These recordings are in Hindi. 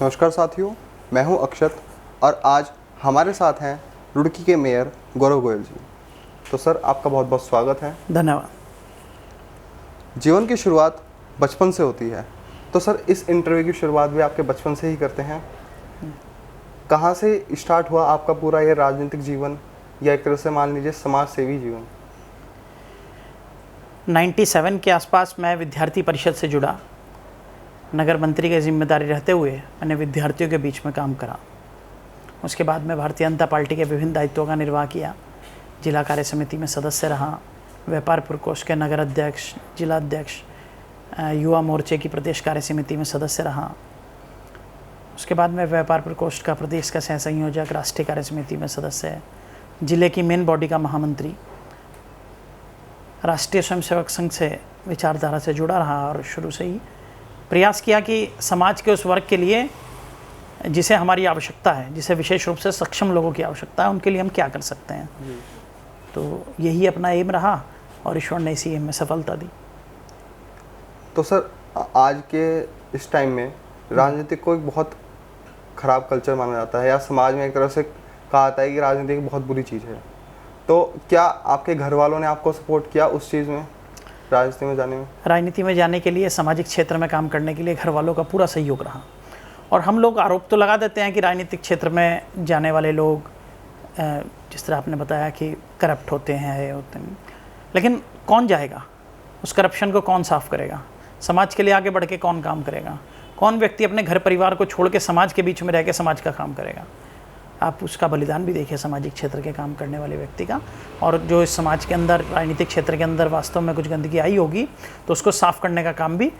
नमस्कार साथियों, मैं हूं अक्षत और आज हमारे साथ हैं रुड़की के मेयर गौरव गोयल जी। तो सर, आपका बहुत बहुत स्वागत है। धन्यवाद। जीवन की शुरुआत बचपन से होती है, तो सर इस इंटरव्यू की शुरुआत भी आपके बचपन से ही करते हैं। कहाँ से स्टार्ट हुआ आपका पूरा ये राजनीतिक जीवन, या एक तरह से मान लीजिए समाज सेवी जीवन? 97 के आसपास मैं विद्यार्थी परिषद से जुड़ा। नगर मंत्री की जिम्मेदारी रहते हुए मैंने विद्यार्थियों के बीच में काम करा। उसके बाद मैं भारतीय जनता पार्टी के विभिन्न दायित्वों का निर्वाह किया। जिला कार्य समिति में सदस्य रहा, व्यापार प्रकोष्ठ के नगर अध्यक्ष, जिला अध्यक्ष, युवा मोर्चे की प्रदेश कार्य समिति में सदस्य रहा। उसके बाद मैं व्यापार प्रकोष्ठ का प्रदेश का सह संयोजक, राष्ट्रीय कार्य समिति में सदस्य, जिले की मेन बॉडी का महामंत्री, राष्ट्रीय स्वयंसेवक संघ से विचारधारा से जुड़ा रहा और शुरू से ही प्रयास किया कि समाज के उस वर्ग के लिए जिसे हमारी आवश्यकता है, जिसे विशेष रूप से सक्षम लोगों की आवश्यकता है, उनके लिए हम क्या कर सकते हैं। तो यही अपना एम रहा और ईश्वर ने इसी एम में सफलता दी। तो सर, आज के इस टाइम में राजनीति को एक बहुत ख़राब कल्चर माना जाता है, या समाज में एक तरह से कहा जाता है कि राजनीति एक बहुत बुरी चीज़ है। तो क्या आपके घर वालों ने आपको सपोर्ट किया उस चीज़ में, राजनीति में जाने में? राजनीति में जाने के लिए, सामाजिक क्षेत्र में काम करने के लिए घर वालों का पूरा सहयोग रहा। और हम लोग आरोप तो लगा देते हैं कि राजनीतिक क्षेत्र में जाने वाले लोग, जिस तरह आपने बताया कि करप्ट होते हैं, लेकिन कौन जाएगा? उस करप्शन को कौन साफ़ करेगा? समाज के लिए आगे बढ़ के कौन काम करेगा? कौन व्यक्ति अपने घर परिवार को छोड़ के समाज के बीच में रह के समाज का काम करेगा? आप उसका बलिदान भी देखिए सामाजिक क्षेत्र के काम करने वाले व्यक्ति का। और जो इस समाज के अंदर, राजनीतिक क्षेत्र के अंदर वास्तव में कुछ गंदगी आई होगी तो उसको साफ़ करने का काम भी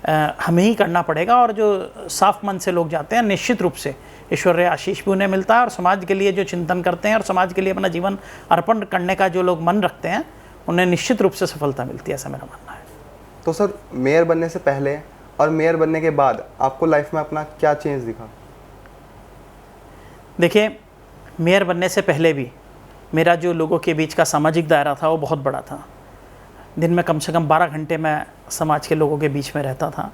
हमें ही करना पड़ेगा। और जो साफ मन से लोग जाते हैं, निश्चित रूप से ईश्वरीय आशीष भी उन्हें मिलता है। और समाज के लिए जो चिंतन करते हैं और समाज के लिए अपना जीवन अर्पण करने का जो लोग मन रखते हैं, उन्हें निश्चित रूप से सफलता मिलती है, ऐसा मेरा मानना है। तो सर, मेयर बनने से पहले और मेयर बनने के बाद आपको लाइफ में अपना क्या चेंज दिखा? देखिए, मेयर बनने से पहले भी मेरा जो लोगों के बीच का सामाजिक दायरा था वो बहुत बड़ा था। दिन में कम से कम 12 घंटे मैं समाज के लोगों के बीच में रहता था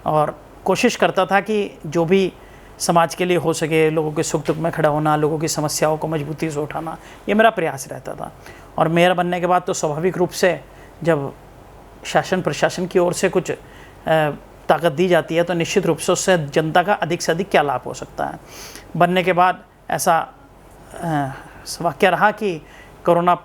और कोशिश करता था कि जो भी समाज के लिए हो सके, लोगों के सुख दुख में खड़ा होना, लोगों की समस्याओं को मजबूती से उठाना, ये मेरा प्रयास रहता था। और मेयर बनने के बाद तो स्वाभाविक रूप से जब शासन प्रशासन की ओर से कुछ ताकत दी जाती है तो निश्चित रूप से उससे जनता का अधिक से अधिक क्या लाभ हो सकता है। बनने के बाद ऐसा वाक्य रहा कि कोरोना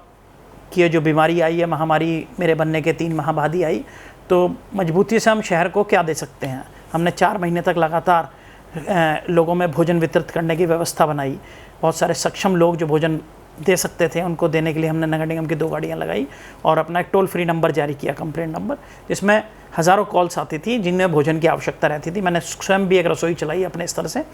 की जो बीमारी आई है, महामारी मेरे बनने के 3 माह बाद ही आई, तो मजबूती से हम शहर को क्या दे सकते हैं। हमने 4 महीने तक लगातार लोगों में भोजन वितरित करने की व्यवस्था बनाई। बहुत सारे सक्षम लोग जो भोजन दे सकते थे उनको देने के लिए हमने नगर निगम की 2 गाड़ियाँ लगाई और अपना एक टोल फ्री नंबर जारी किया, कंप्लेंट नंबर, जिसमें हज़ारों कॉल्स आती थी जिनमें भोजन की आवश्यकता रहती थी। मैंने स्वयं भी एक रसोई चलाई अपने स्तर से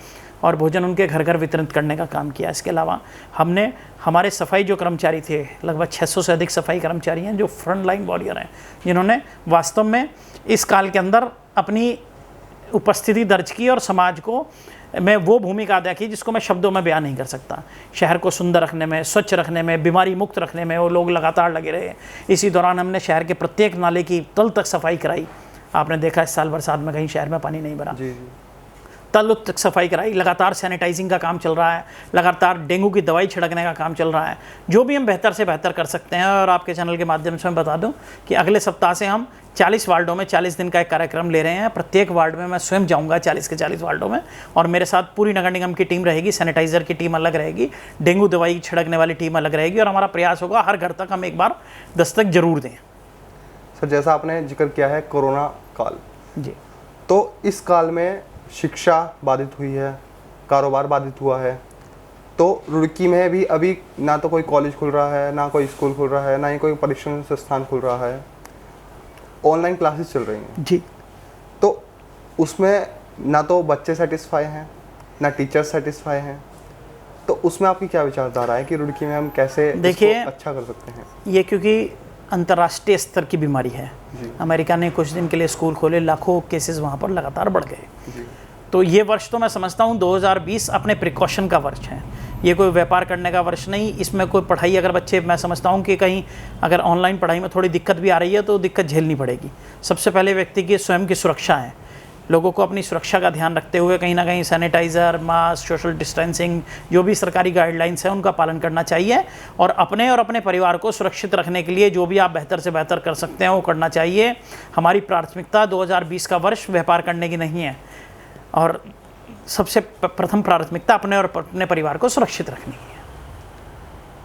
और भोजन उनके घर घर वितरित करने का काम किया। इसके अलावा हमने हमारे सफाई जो कर्मचारी थे, लगभग 600 से अधिक सफाई कर्मचारी हैं जो फ्रंट लाइन वॉरियर हैं, जिन्होंने वास्तव में इस काल के अंदर अपनी उपस्थिति दर्ज की और समाज को मैं वो भूमिका अदा की जिसको मैं शब्दों में बयान नहीं कर सकता। शहर को सुंदर रखने में, स्वच्छ रखने में, बीमारी मुक्त रखने में वो लोग लगातार लगे रहे। इसी दौरान हमने शहर के प्रत्येक नाले की तल तक सफाई कराई। आपने देखा इस साल बरसात में कहीं शहर में पानी नहीं भरा, तल तक सफाई कराई। लगातार सैनिटाइजिंग का काम चल रहा है, लगातार डेंगू की दवाई छिड़कने का काम चल रहा है। जो भी हम बेहतर से बेहतर कर सकते हैं। और आपके चैनल के माध्यम से मैं बता दूं कि अगले सप्ताह से हम 40 वार्डों में 40 दिन का एक कार्यक्रम ले रहे हैं। प्रत्येक वार्ड में मैं स्वयं जाऊंगा, 40 के 40 वार्डों में, और मेरे साथ पूरी नगर निगम की टीम रहेगी। सैनिटाइज़र की टीम अलग रहेगी, डेंगू दवाई छिड़कने वाली टीम अलग रहेगी, और हमारा प्रयास होगा हर घर तक हम एक बार दस्तक जरूर दें। सर, जैसा आपने जिक्र किया है कोरोना काल जी, तो इस काल में शिक्षा बाधित हुई है, कारोबार बाधित हुआ है। तो रुड़की में भी अभी ना तो कोई कॉलेज खुल रहा है, ना कोई स्कूल खुल रहा है, ना ही कोई परीक्षण संस्थान खुल रहा है। ऑनलाइन क्लासेस चल रही हैं जी। तो उसमें ना तो बच्चे सेटिस्फाई हैं, ना टीचर सेटिस्फाई हैं। तो उसमें आपकी क्या विचारधारा है कि रुड़की में हम कैसे इसको अच्छा कर सकते हैं? ये क्योंकि अंतर्राष्ट्रीय स्तर की बीमारी है। अमेरिका ने कुछ दिन के लिए स्कूल खोले, लाखों केसेस वहाँ पर लगातार बढ़ गए। तो ये वर्ष तो मैं समझता हूँ 2020 अपने प्रिकॉशन का वर्ष है। ये कोई व्यापार करने का वर्ष नहीं। इसमें कोई पढ़ाई, अगर बच्चे, मैं समझता हूँ कि कहीं अगर ऑनलाइन पढ़ाई में थोड़ी दिक्कत भी आ रही है तो दिक्कत झेलनी पड़ेगी। सबसे पहले व्यक्ति की स्वयं की सुरक्षा है। लोगों को अपनी सुरक्षा का ध्यान रखते हुए कहीं ना कहीं सैनिटाइज़र, मास्क, सोशल डिस्टेंसिंग, जो भी सरकारी गाइडलाइंस है उनका पालन करना चाहिए और अपने परिवार को सुरक्षित रखने के लिए जो भी आप बेहतर से बेहतर कर सकते हैं वो करना चाहिए। हमारी प्राथमिकता 2020 का वर्ष व्यापार करने की नहीं है और सबसे प्रथम प्राथमिकता अपने और अपने परिवार को सुरक्षित रखनी है।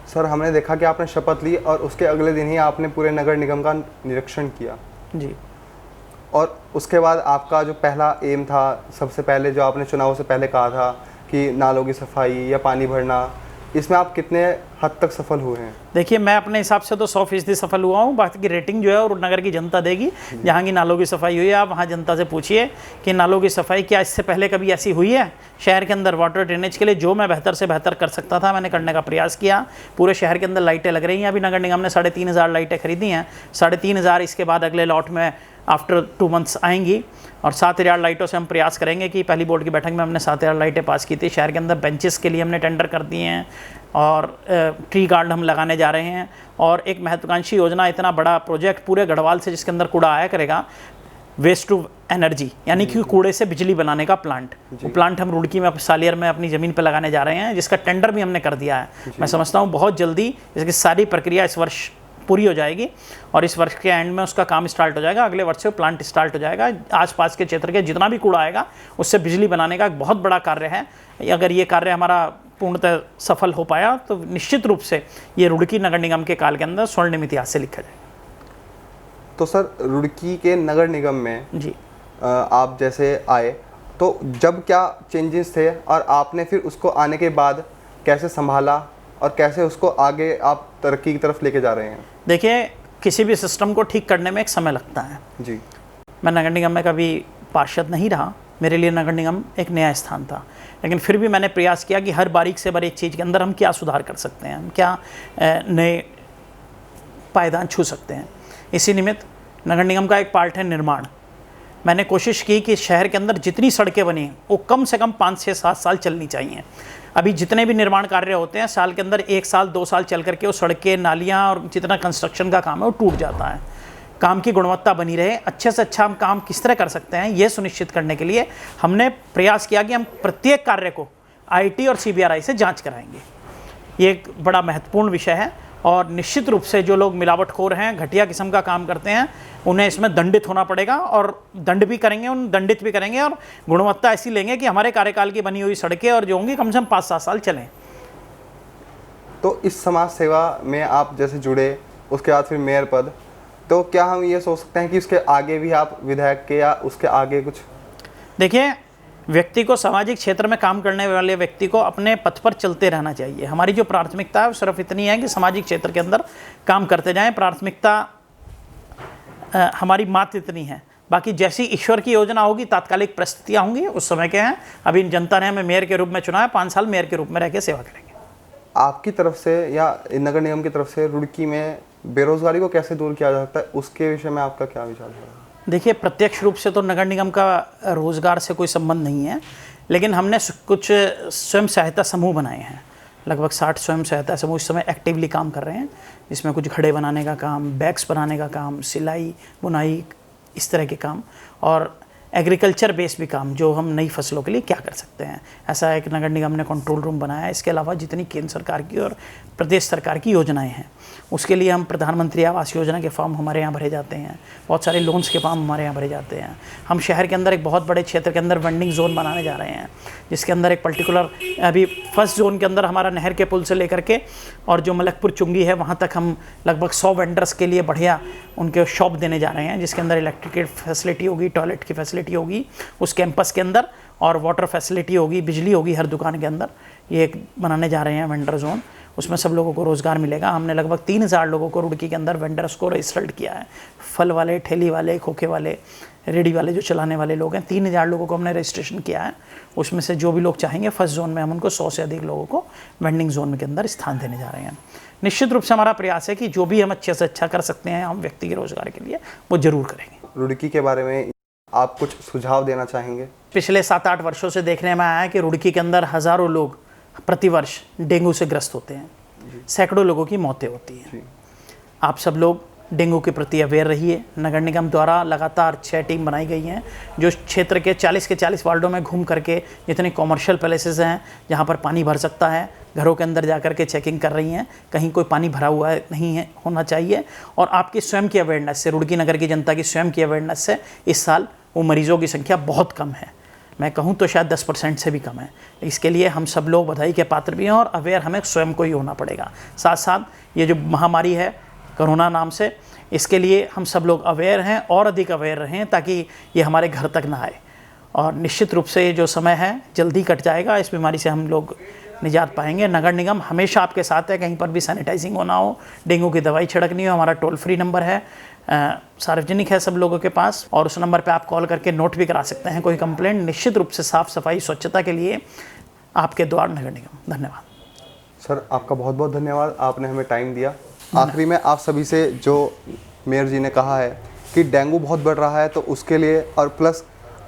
सर, हमने देखा कि आपने शपथ ली और उसके अगले दिन ही आपने पूरे नगर निगम का निरीक्षण किया जी। और उसके बाद आपका जो पहला एम था, सबसे पहले जो आपने चुनाव से पहले कहा था कि नालों की सफाई या पानी भरना, इसमें आप कितने हद तक सफल हुए हैं? देखिए, मैं अपने हिसाब से तो 100% सफल हुआ हूँ। बाकी की रेटिंग जो है और नगर की जनता देगी। जहाँ की नालों की सफाई हुई है, आप वहाँ जनता से पूछिए कि नालों की सफाई क्या इससे पहले कभी ऐसी हुई है शहर के अंदर। वाटर ड्रेनेज के लिए जो मैं बेहतर से बेहतर कर सकता था मैंने करने का प्रयास किया। पूरे शहर के अंदर लाइटें लग रही हैं। अभी नगर निगम ने 3,500 लाइटें खरीदी हैं। 3,500 इसके बाद अगले लॉट में आफ्टर 2 मंथ्स आएंगी और 7,000 लाइटों से हम प्रयास करेंगे कि पहली बोर्ड की बैठक में हमने 7,000 लाइटें पास की थी। शहर के अंदर बेंचेस के लिए हमने टेंडर कर दिए हैं और ट्री गार्ड हम लगाने जा रहे हैं। और एक महत्वाकांक्षी योजना, इतना बड़ा प्रोजेक्ट पूरे गढ़वाल से जिसके अंदर कूड़ा आया करेगा, वेस्ट टू एनर्जी, यानी कि कूड़े से बिजली बनाने का प्लांट। वो प्लांट हम रुड़की में सालियर में अपनी ज़मीन पर लगाने जा रहे हैं, जिसका टेंडर भी हमने कर दिया है। मैं समझता हूँ बहुत जल्दी इसकी सारी प्रक्रिया इस वर्ष पूरी हो जाएगी और इस वर्ष के एंड में उसका काम स्टार्ट हो जाएगा। अगले वर्ष से प्लांट स्टार्ट हो जाएगा। आसपास के क्षेत्र के जितना भी कूड़ा आएगा उससे बिजली बनाने का एक बहुत बड़ा कार्य है। अगर ये कार्य हमारा पूर्णतः सफल हो पाया तो निश्चित रूप से ये रुड़की नगर निगम के काल के अंदर स्वर्णिम इतिहास से लिखा जाएगा। तो सर, रुड़की के नगर निगम में जी आप जैसे आए तो जब क्या चेंजेस थे और आपने फिर उसको आने के बाद कैसे संभाला और कैसे उसको आगे आप तरक्की की तरफ लेके जा रहे हैं? देखिए, किसी भी सिस्टम को ठीक करने में एक समय लगता है जी। मैं नगर निगम में कभी पार्षद नहीं रहा। मेरे लिए नगर निगम एक नया स्थान था, लेकिन फिर भी मैंने प्रयास किया कि हर बारीक से बारीक चीज़ के अंदर हम क्या सुधार कर सकते हैं, हम क्या नए पायदान छू सकते हैं। इसी निमित्त नगर निगम का एक पार्ट है निर्माण। मैंने कोशिश की कि शहर के अंदर जितनी सड़कें बनी हैं वो कम से कम 5 से 7 साल चलनी चाहिए। अभी जितने भी निर्माण कार्य होते हैं साल के अंदर 1 साल 2 साल चल करके वो सड़कें, नालियाँ और जितना कंस्ट्रक्शन का काम है वो टूट जाता है। काम की गुणवत्ता बनी रहे, अच्छे से अच्छा हम काम किस तरह कर सकते हैं ये सुनिश्चित करने के लिए हमने प्रयास किया कि हम प्रत्येक कार्य को IT और CBRI से जाँच कराएंगे। ये एक बड़ा महत्वपूर्ण विषय है और निश्चित रूप से जो लोग मिलावटखोर हैं, घटिया किस्म का काम करते हैं, उन्हें इसमें दंडित होना पड़ेगा और दंड भी करेंगे, उन दंडित भी करेंगे और गुणवत्ता ऐसी लेंगे कि हमारे कार्यकाल की बनी हुई सड़कें और जो होंगी कम से कम 5-7 साल चलें। तो इस समाज सेवा में आप जैसे जुड़े, उसके बाद फिर मेयर पद, तो क्या हम ये सोच सकते हैं कि उसके आगे भी आप विधायक के या उसके आगे कुछ? देखिए, व्यक्ति को सामाजिक क्षेत्र में काम करने वाले व्यक्ति को अपने पथ पर चलते रहना चाहिए। हमारी जो प्राथमिकता है वो सिर्फ इतनी है कि सामाजिक क्षेत्र के अंदर काम करते जाएं। प्राथमिकता हमारी मात्र इतनी है। बाकी जैसी ईश्वर की योजना होगी, तात्कालिक परिस्थितियाँ होंगी, उस समय के हैं। अभी जनता ने हमें मेयर के रूप में चुना है, 5 साल मेयर के रूप में रह के सेवा करेंगे। आपकी तरफ से या नगर निगम की तरफ से रुड़की में बेरोजगारी को कैसे दूर किया जा सकता है, उसके विषय में आपका क्या विचार है? देखिए, प्रत्यक्ष रूप से तो नगर निगम का रोज़गार से कोई संबंध नहीं है, लेकिन हमने कुछ स्वयं सहायता समूह बनाए हैं। लगभग 60 स्वयं सहायता समूह इस समय एक्टिवली काम कर रहे हैं, जिसमें कुछ घड़े बनाने का काम, बैग्स बनाने का काम, सिलाई बुनाई, इस तरह के काम और एग्रीकल्चर बेस भी काम, जो हम नई फसलों के लिए क्या कर सकते हैं, ऐसा एक नगर निगम ने कंट्रोल रूम बनाया है। इसके अलावा जितनी केंद्र सरकार की और प्रदेश सरकार की योजनाएं हैं उसके लिए हम प्रधानमंत्री आवास योजना के फॉर्म हमारे यहाँ भरे जाते हैं, बहुत सारे लोन्स के फॉर्म हमारे यहाँ भरे जाते हैं। हम शहर के अंदर एक बहुत बड़े क्षेत्र के अंदर वेंडिंग जोन बनाने जा रहे हैं, जिसके अंदर एक पर्टिकुलर अभी फर्स्ट जोन के अंदर हमारा नहर के पुल से लेकर के और जो मलकपुर चुंगी है वहाँ तक हम लगभग 100 वेंडर्स के लिए बढ़िया उनके शॉप देने जा रहे हैं, जिसके अंदर इलेक्ट्रिक फैसिलिटी होगी, टॉयलेट की फैसिलिटी होगी उस कैंपस के अंदर और वाटर फैसिलिटी होगी, बिजली होगी हर दुकान के अंदर। ये एक बनाने जा रहे हैं वेंडर जोन, उसमें सब लोगों को रोज़गार मिलेगा। हमने लगभग 3,000 लोगों को रुड़की के अंदर वेंडर्स को रजिस्टर्ड किया है। फल वाले, ठेली वाले, खोखे वाले, रेडी वाले जो चलाने वाले लोग हैं, 3,000 लोगों को हमने रजिस्ट्रेशन किया है। उसमें से जो भी लोग चाहेंगे फर्स्ट जोन में हम उनको 100 से अधिक लोगों को वेंडिंग जोन के अंदर स्थान देने जा रहे हैं। निश्चित रूप से हमारा प्रयास है कि जो भी हम अच्छे से अच्छा कर सकते हैं हम व्यक्ति के रोज़गार के लिए वो ज़रूर करेंगे। रुड़की के बारे में आप कुछ सुझाव देना चाहेंगे? पिछले 7-8 वर्षों से देखने में आया है कि रुड़की के अंदर हज़ारों लोग प्रतिवर्ष डेंगू से ग्रस्त होते हैं, सैकड़ों लोगों की मौतें होती हैं। आप सब लोग डेंगू के प्रति अवेयर रहिए। नगर निगम द्वारा लगातार 6 टीम बनाई गई हैं जो क्षेत्र के 40 के 40 वार्डों में घूम करके जितने कॉमर्शियल पैलेसेस हैं जहां पर पानी भर सकता है, घरों के अंदर जा कर के चेकिंग कर रही हैं, कहीं कोई पानी भरा हुआ है नहीं है होना चाहिए। और आपकी स्वयं की अवेयरनेस से, रुड़की नगर की जनता की स्वयं की अवेयरनेस से इस साल वो मरीजों की संख्या बहुत कम है, मैं कहूँ तो शायद 10% से भी कम है। इसके लिए हम सब लोग बधाई के पात्र भी हैं और अवेयर हमें स्वयं को ही होना पड़ेगा। साथ साथ ये जो महामारी है कोरोना नाम से, इसके लिए हम सब लोग अवेयर हैं और अधिक अवेयर रहें ताकि ये हमारे घर तक ना आए। और निश्चित रूप से ये जो समय है जल्दी कट जाएगा, इस बीमारी से हम लोग निजात पाएंगे। नगर निगम हमेशा आपके साथ है, कहीं पर भी सैनिटाइजिंग होना हो, डेंगू की दवाई छिड़कनी हो, हमारा टोल फ्री नंबर है, सार्वजनिक है सब लोगों के पास, और उस नंबर पे आप कॉल करके नोट भी करा सकते हैं कोई कंप्लेंट। निश्चित रूप से साफ़ सफाई स्वच्छता के लिए आपके द्वार नगर निगम। धन्यवाद सर, आपका बहुत बहुत धन्यवाद, आपने हमें टाइम दिया। आखिरी में आप सभी से, जो मेयर जी ने कहा है कि डेंगू बहुत बढ़ रहा है तो उसके लिए, और प्लस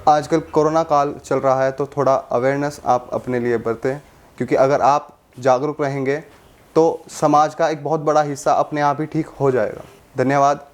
आजकल कोरोना काल चल रहा है तो थोड़ा अवेयरनेस आप अपने लिए बरतें, क्योंकि अगर आप जागरूक रहेंगे तो समाज का एक बहुत बड़ा हिस्सा अपने आप ही ठीक हो जाएगा। धन्यवाद।